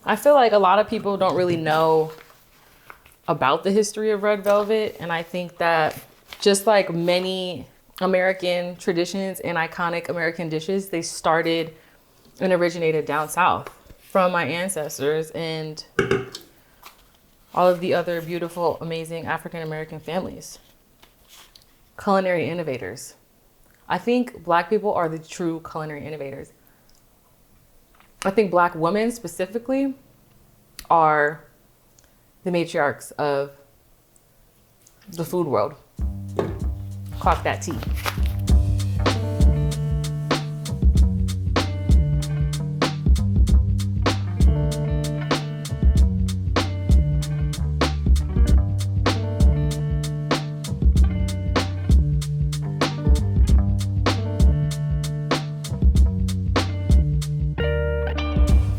I feel like a lot of people don't really know about the history of red velvet. And I think that just like many American traditions and iconic American dishes, they started and originated down south from my ancestors and all of the other beautiful, amazing African American families. Culinary innovators. I think Black people are the true culinary innovators. I think Black women specifically are the matriarchs of the food world. Clock that tea.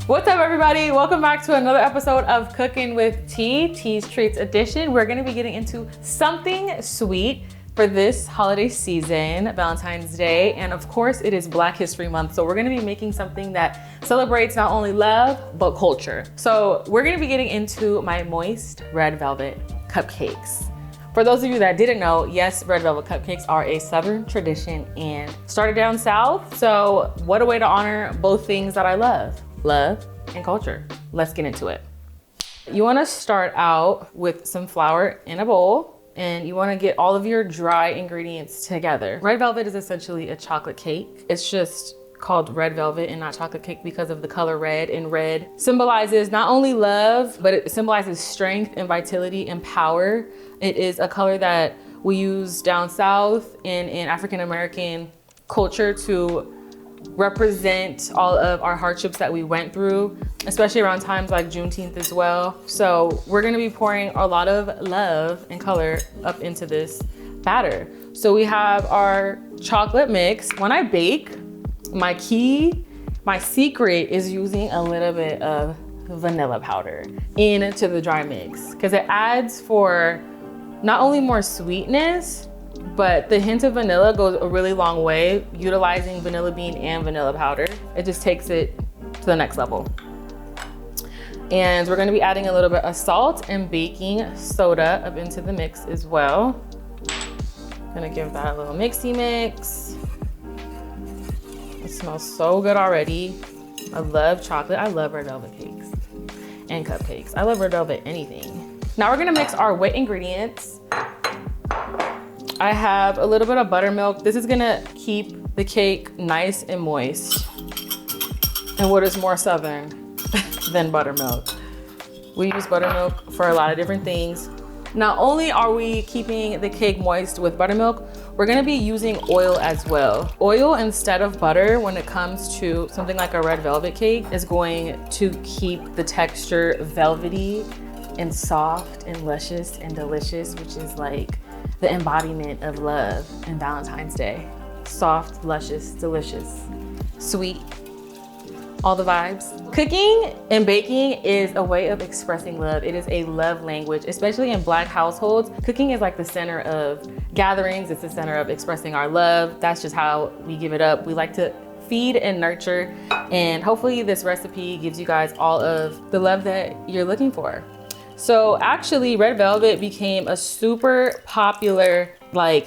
What's up, everybody? Welcome back to another episode of Cooking with Tea, Tea's Treats Edition. We're gonna be getting into something sweet for this holiday season, Valentine's Day. And of course, it is Black History Month. So we're gonna be making something that celebrates not only love, but culture. So we're gonna be getting into my moist red velvet cupcakes. For those of you that didn't know, yes, red velvet cupcakes are a Southern tradition and started down South. So what a way to honor both things that I love and culture. Let's get into it. You wanna start out with some flour in a bowl and you wanna get all of your dry ingredients together. Red velvet is essentially a chocolate cake. It's just called red velvet and not chocolate cake because of the color red, and red symbolizes not only love, but it symbolizes strength and vitality and power. It is a color that we use down South and in African American culture to represent all of our hardships that we went through, especially around times like Juneteenth as well. So we're gonna be pouring a lot of love and color up into this batter. So we have our chocolate mix. When I bake, my secret is using a little bit of vanilla powder into the dry mix because it adds for not only more sweetness, but the hint of vanilla goes a really long way, utilizing vanilla bean and vanilla powder. It just takes it to the next level. And we're gonna be adding a little bit of salt and baking soda up into the mix as well. Gonna give that a little mixy mix. It smells so good already. I love chocolate. I love red velvet cakes and cupcakes. I love red velvet anything. Now we're gonna mix our wet ingredients. I have a little bit of buttermilk. This is gonna keep the cake nice and moist. And what is more Southern than buttermilk? We use buttermilk for a lot of different things. Not only are we keeping the cake moist with buttermilk, we're gonna be using oil as well. Oil instead of butter when it comes to something like a red velvet cake is going to keep the texture velvety and soft and luscious and delicious, which is like the embodiment of love and Valentine's Day. Soft, luscious, delicious, sweet, all the vibes. Cooking and baking is a way of expressing love. It is a love language, especially in Black households. Cooking is like the center of gatherings. It's the center of expressing our love. That's just how we give it up. We like to feed and nurture, and hopefully this recipe gives you guys all of the love that you're looking for. So actually, red velvet became a super popular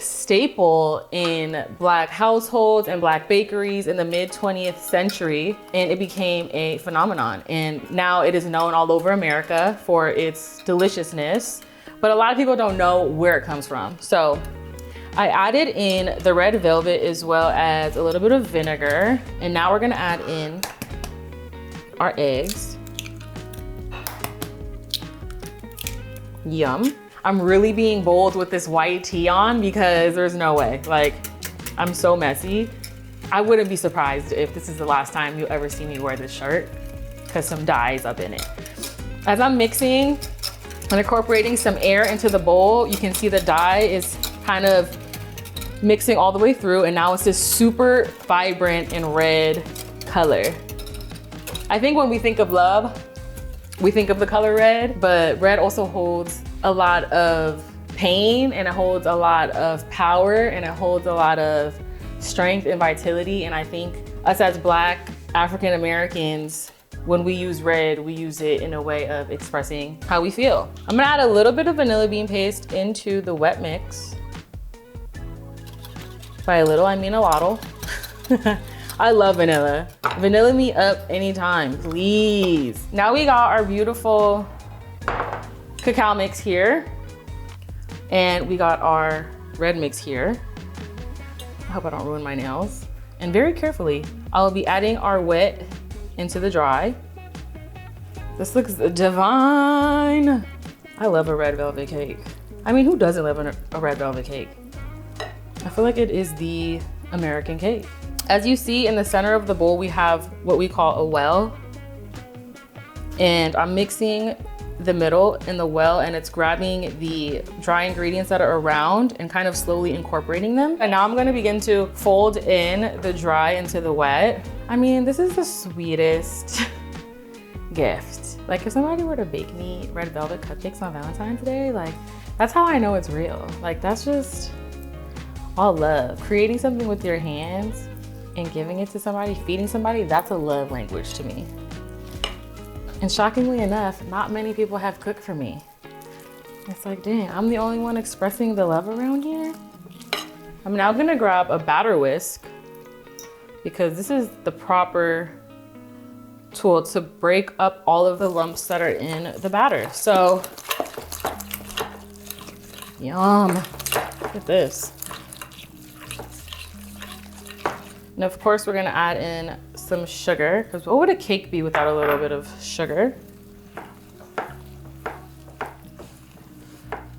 staple in Black households and Black bakeries in the mid 20th century, and it became a phenomenon. And now it is known all over America for its deliciousness, but a lot of people don't know where it comes from. So I added in the red velvet as well as a little bit of vinegar, and now we're gonna add in our eggs. Yum. I'm really being bold with this white tee on because there's no way. I'm so messy. I wouldn't be surprised if this is the last time you ever see me wear this shirt because some dye is up in it. As I'm mixing and incorporating some air into the bowl, you can see the dye is kind of mixing all the way through, and now it's this super vibrant and red color. I think when we think of love, we think of the color red, but red also holds a lot of pain, and it holds a lot of power, and it holds a lot of strength and vitality. And I think us as Black African Americans when we use red, we use it in a way of expressing how we feel. I'm gonna add a little bit of vanilla bean paste into the wet mix. By a little, I mean a lottle. I love vanilla. Vanilla me up anytime, please. Now we got our beautiful cacao mix here. And we got our red mix here. I hope I don't ruin my nails. And very carefully, I'll be adding our wet into the dry. This looks divine. I love a red velvet cake. I mean, who doesn't love a red velvet cake? I feel like it is the American cake. As you see in the center of the bowl, we have what we call a well. And I'm mixing the middle in the well, and it's grabbing the dry ingredients that are around and kind of slowly incorporating them. And now I'm gonna begin to fold in the dry into the wet. I mean, this is the sweetest gift. Like if somebody were to bake me red velvet cupcakes on Valentine's Day, like that's how I know it's real. Like that's just all love. Creating something with your hands and giving it to somebody, feeding somebody, that's a love language to me. And shockingly enough, not many people have cooked for me. It's like, dang, I'm the only one expressing the love around here. I'm now gonna grab a batter whisk because this is the proper tool to break up all of the lumps that are in the batter. So, yum, look at this. And of course, we're gonna add in some sugar, because what would a cake be without a little bit of sugar?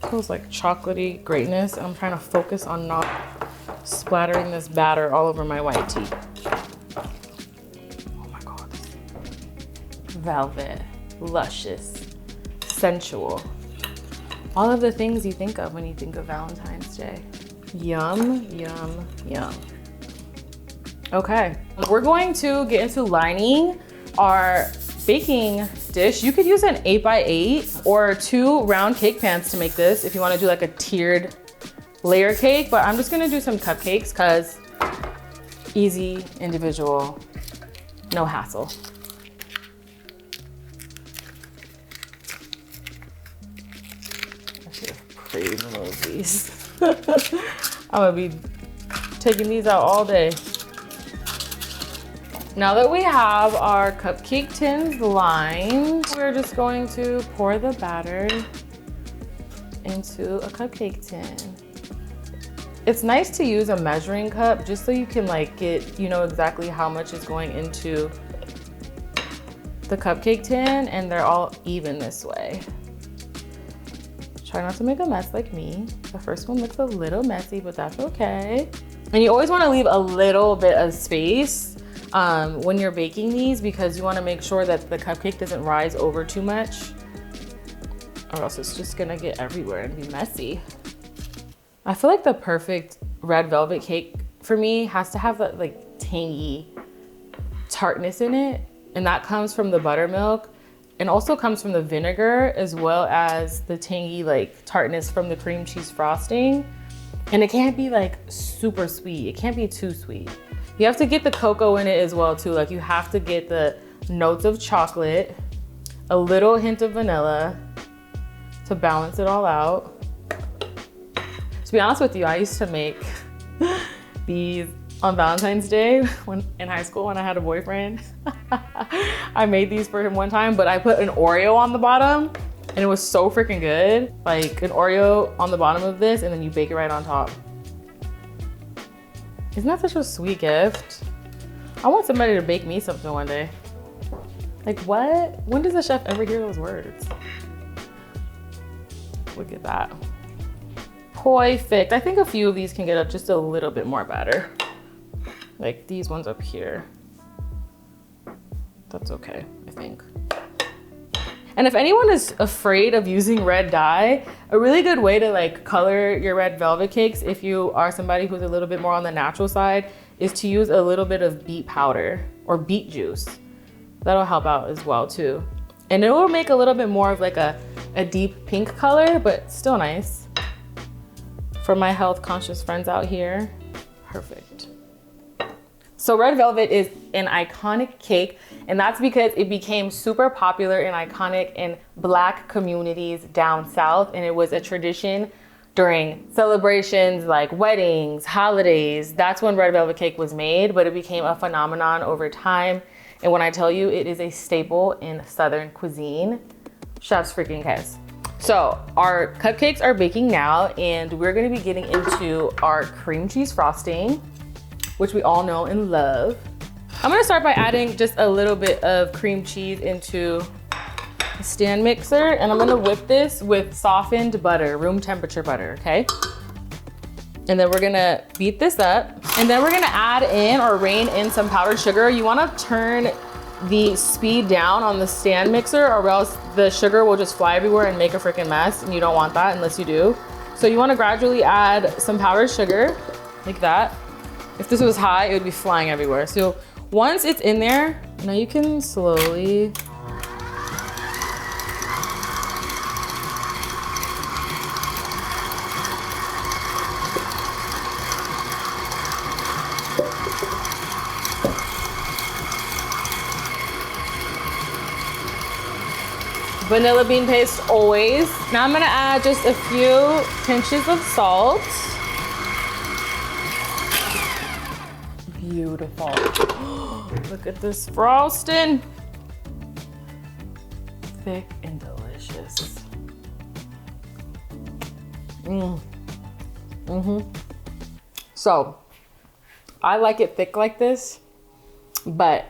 Feels like chocolatey greatness. I'm trying to focus on not splattering this batter all over my white tee. Oh my God. Velvet, luscious, sensual. All of the things you think of when you think of Valentine's Day. Yum, yum, yum. Okay, we're going to get into lining our baking dish. You could use an 8x8 or 2 round cake pans to make this if you want to do like a tiered layer cake, but I'm just gonna do some cupcakes because easy, individual, no hassle. I should have pre-removed these. I'm gonna be taking these out all day. Now that we have our cupcake tins lined, we're just going to pour the batter into a cupcake tin. It's nice to use a measuring cup just so you can like get, you know, exactly how much is going into the cupcake tin and they're all even this way. Try not to make a mess like me. The first one looks a little messy, but that's okay. And you always want to leave a little bit of space when you're baking these because you want to make sure that the cupcake doesn't rise over too much or else it's just gonna get everywhere and be messy. I feel like the perfect red velvet cake for me has to have that like tangy tartness in it, and that comes from the buttermilk and also comes from the vinegar as well as the tangy like tartness from the cream cheese frosting. And it can't be like super sweet. It can't be too sweet. You have to get the cocoa in it as well too. Like you have to get the notes of chocolate, a little hint of vanilla to balance it all out. To be honest with you, I used to make these on Valentine's Day in high school when I had a boyfriend. I made these for him one time, but I put an Oreo on the bottom and it was so freaking good. Like an Oreo on the bottom of this and then you bake it right on top. Isn't that such a sweet gift? I want somebody to bake me something one day. Like what? When does a chef ever hear those words? Look at that. Perfect. I think a few of these can get up just a little bit more batter. Like these ones up here. That's okay, I think. And if anyone is afraid of using red dye, a really good way to like color your red velvet cakes, if you are somebody who's a little bit more on the natural side, is to use a little bit of beet powder or beet juice. That'll help out as well too. And it will make a little bit more of like a deep pink color, but still nice. For my health conscious friends out here, perfect. So Red Velvet is an iconic cake, and that's because it became super popular and iconic in Black communities down south, and it was a tradition during celebrations like weddings, holidays. That's when Red Velvet cake was made, but it became a phenomenon over time. And when I tell you it is a staple in Southern cuisine, chef's freaking kiss. So our cupcakes are baking now, and we're gonna be getting into our cream cheese frosting, which we all know and love. I'm gonna start by adding just a little bit of cream cheese into a stand mixer, and I'm gonna whip this with softened butter, room temperature butter, okay? And then we're gonna beat this up, and then we're gonna add in or rein in some powdered sugar. You wanna turn the speed down on the stand mixer, or else the sugar will just fly everywhere and make a freaking mess, and you don't want that unless you do. So you wanna gradually add some powdered sugar, like that. If this was high, it would be flying everywhere. So once it's in there, now you can slowly vanilla bean paste always. Now I'm gonna add just a few pinches of salt. Beautiful. Look at this frosting. Thick and delicious. So I like it thick like this, but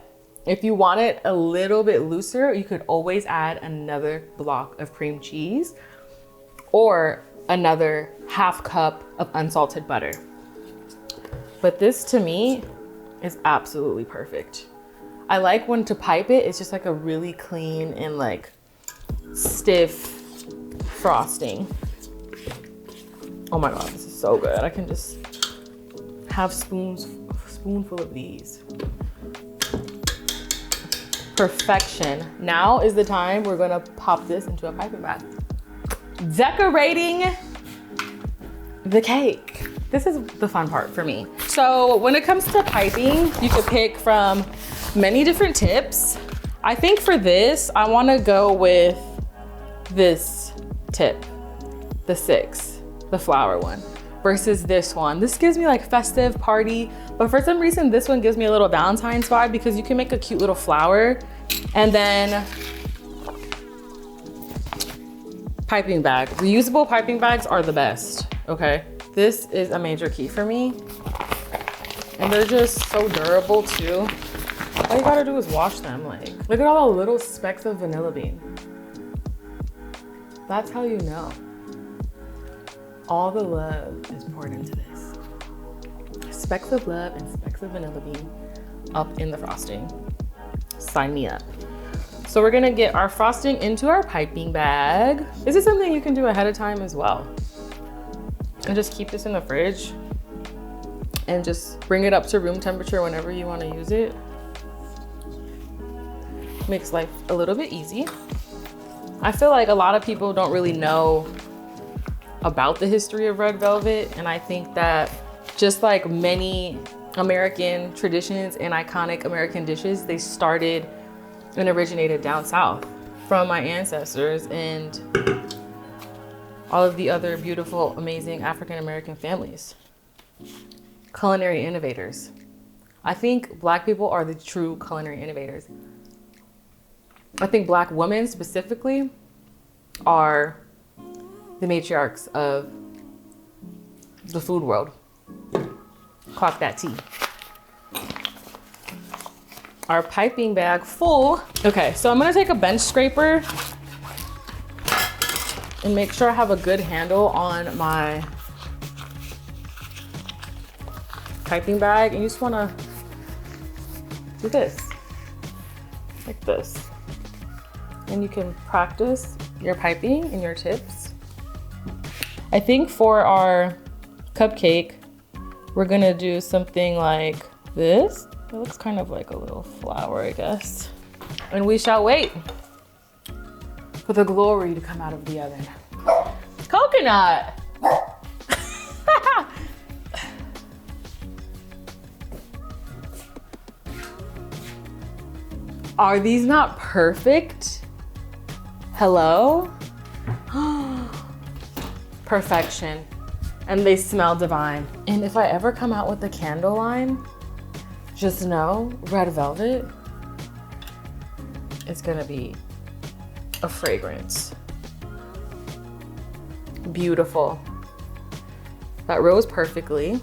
if you want it a little bit looser, you could always add another block of cream cheese or another half cup of unsalted butter. But this to me is absolutely perfect. I like when to pipe it, it's just like a really clean and like stiff frosting. Oh my God, this is so good. I can just have a spoonful of these. Perfection. Now is the time we're gonna pop this into a piping bag. Decorating the cake. This is the fun part for me. So when it comes to piping, you could pick from many different tips. I think for this, I wanna go with this tip, the 6, the flower one, versus this one. This gives me like festive party, but for some reason, this one gives me a little Valentine's vibe because you can make a cute little flower. And then piping bag. Reusable piping bags are the best, okay? This is a major key for me. And they're just so durable too. All you gotta do is wash them. Like, look at all the little specks of vanilla bean. That's how you know all the love is poured into this. Specks of love and specks of vanilla bean up in the frosting. Sign me up. So we're gonna get our frosting into our piping bag. This is something you can do ahead of time as well. And just keep this in the fridge and just bring it up to room temperature whenever you wanna use it. Makes life a little bit easy. I feel like a lot of people don't really know about the history of Red Velvet, and I think that just like many American traditions and iconic American dishes, they started and originated down south from my ancestors and all of the other beautiful, amazing African American families. Culinary innovators. I think Black people are the true culinary innovators. I think Black women specifically are the matriarchs of the food world. Clock that tea. Our piping bag full. Okay, so I'm gonna take a bench scraper and make sure I have a good handle on my piping bag. And you just wanna do this, like this. And you can practice your piping and your tips. I think for our cupcake, we're gonna do something like this. It looks kind of like a little flower, I guess. And we shall wait for the glory to come out of the oven. Coconut! Are these not perfect? Hello? Perfection. And they smell divine. And if I ever come out with the candle line, just know Red Velvet is gonna be a fragrance. Beautiful. That rose perfectly.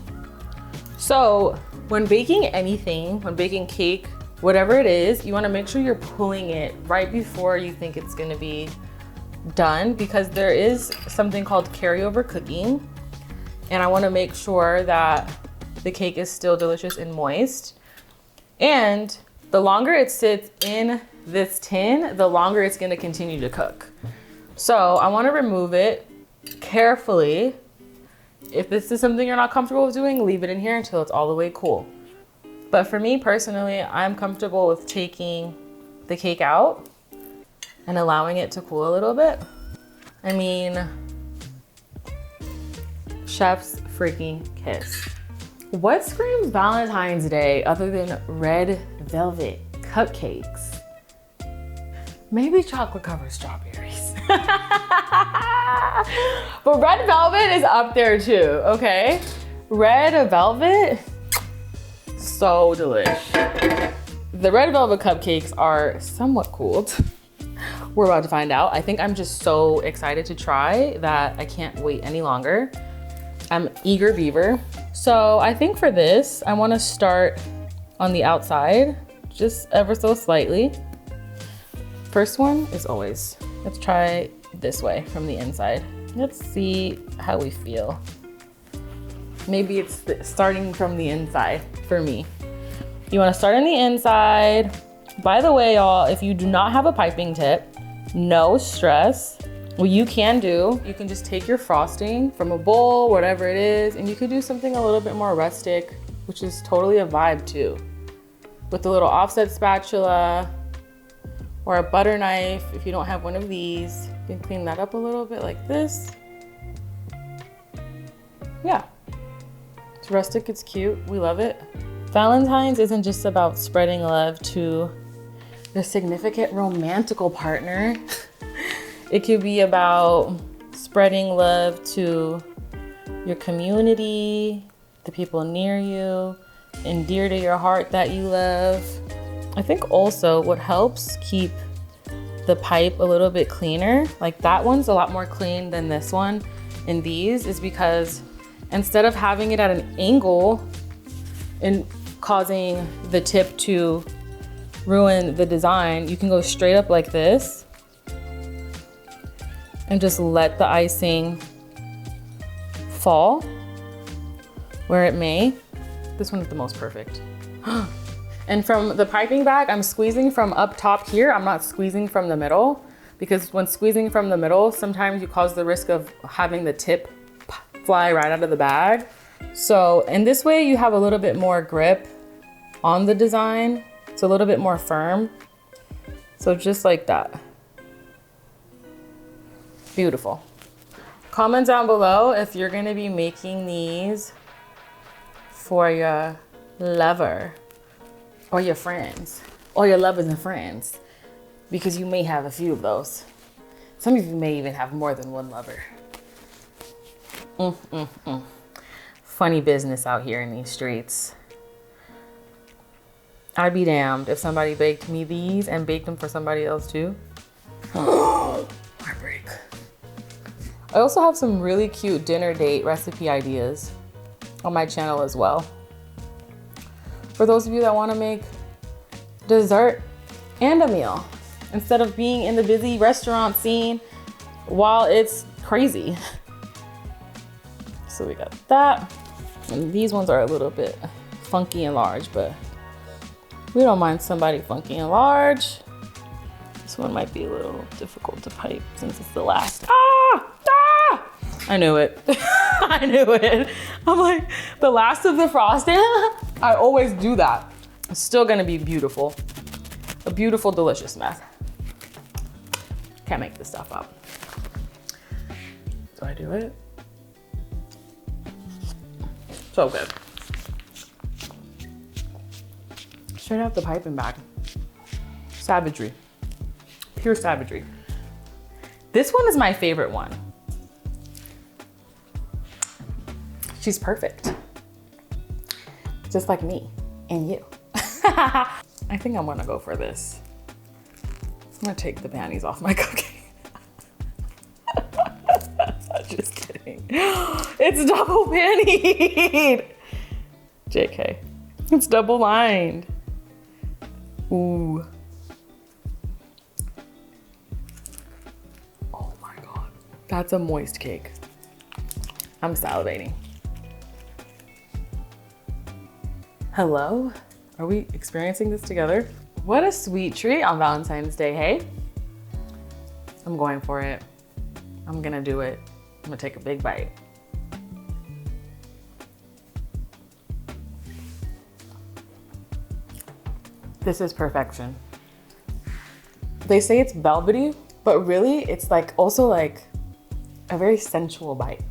So when baking anything, when baking cake, whatever it is, you wanna make sure you're pulling it right before you think it's gonna be done, because there is something called carryover cooking. And I wanna make sure that the cake is still delicious and moist. And the longer it sits in this tin, the longer it's gonna continue to cook. So I wanna remove it carefully. If this is something you're not comfortable with doing, leave it in here until it's all the way cool. But for me personally, I'm comfortable with taking the cake out and allowing it to cool a little bit. I mean, chef's freaking kiss. What screams Valentine's Day other than Red Velvet Cupcakes? Maybe chocolate covered strawberries. But Red Velvet is up there too, okay? Red Velvet, so delish. The Red Velvet Cupcakes are somewhat cooled. We're about to find out. I think I'm just so excited to try that I can't wait any longer. I'm eager beaver. So I think for this, I wanna start on the outside, just ever so slightly. First one is always, let's try this way from the inside. Let's see how we feel. Maybe it's starting from the inside for me. You wanna start on the inside. By the way, y'all, if you do not have a piping tip, no stress. What you can do, you can just take your frosting from a bowl, whatever it is, and you could do something a little bit more rustic, which is totally a vibe too. With a little offset spatula or a butter knife, if you don't have one of these, you can clean that up a little bit like this. Yeah, it's rustic, it's cute, we love it. Valentine's isn't just about spreading love to your significant romantical partner. It could be about spreading love to your community, the people near you, and dear to your heart that you love. I think also what helps keep the pipe a little bit cleaner, like that one's a lot more clean than this one in these, is because instead of having it at an angle and causing the tip to ruin the design, you can go straight up like this and just let the icing fall where it may. This one is the most perfect. And from the piping bag, I'm squeezing from up top here. I'm not squeezing from the middle, because when squeezing from the middle, sometimes you cause the risk of having the tip fly right out of the bag. So in this way, you have a little bit more grip on the design. It's a little bit more firm. So just like that. Beautiful. Comment down below if you're gonna be making these for your lover or your friends or your lovers and friends, because you may have a few of those. Some of you may even have more than one lover. Funny business out here in these streets. I'd be damned if somebody baked me these and baked them for somebody else too. Heartbreak. I also have some really cute dinner date recipe ideas on my channel as well. For those of you that want to make dessert and a meal instead of being in the busy restaurant scene while it's crazy. So we got that. And these ones are a little bit funky and large, but we don't mind somebody funky and large. This one might be a little difficult to pipe since it's the last. I knew it. I knew it. I'm like, the last of the frosting. I always do that. It's still gonna be beautiful. A beautiful, delicious mess. Can't make this stuff up. Do I do it? So good. Straight out the piping bag. Savagery. Pure savagery. This one is my favorite one. She's perfect. Just like me and you. I think I'm gonna go for this. I'm gonna take the panties off my cookie. Just kidding. It's double pannied. JK. It's double lined. Ooh. Oh my God. That's a moist cake. I'm salivating. Hello? Are we experiencing this together? What a sweet treat on Valentine's Day, hey? I'm going for it. I'm gonna do it. I'm gonna take a big bite. This is perfection. They say it's velvety, but really it's like also like a very sensual bite.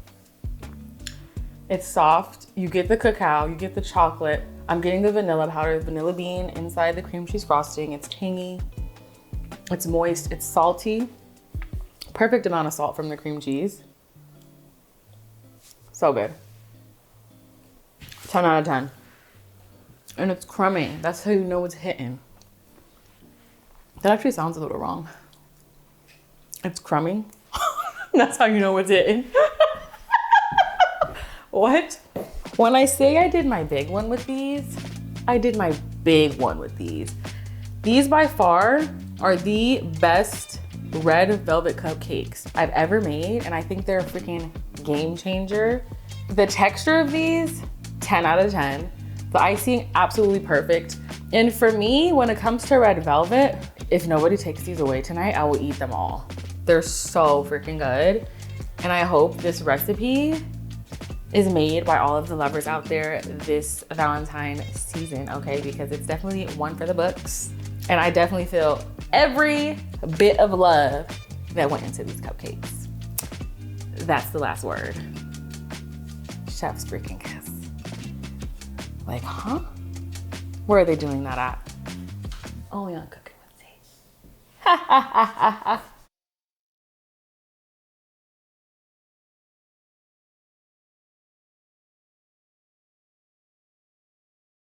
It's soft, you get the cacao, you get the chocolate. I'm getting the vanilla powder, vanilla bean inside the cream cheese frosting. It's tangy, it's moist, it's salty. Perfect amount of salt from the cream cheese. So good. 10 out of 10. And it's crummy. That's how you know it's hitting. That actually sounds a little wrong. It's crummy. That's how you know it's hitting. What? When I say I did my big one with these, I did my big one with these. These by far are the best Red Velvet Cupcakes I've ever made, and I think they're a freaking game changer. The texture of these, 10 out of 10. The icing, absolutely perfect. And for me, when it comes to Red Velvet, if nobody takes these away tonight, I will eat them all. They're so freaking good. And I hope this recipe is made by all of the lovers out there this Valentine season, okay? Because it's definitely one for the books. And I definitely feel every bit of love that went into these cupcakes. That's the last word. Chef's freaking kiss. Like, huh? Where are they doing that at? Only on Cooking with Tea.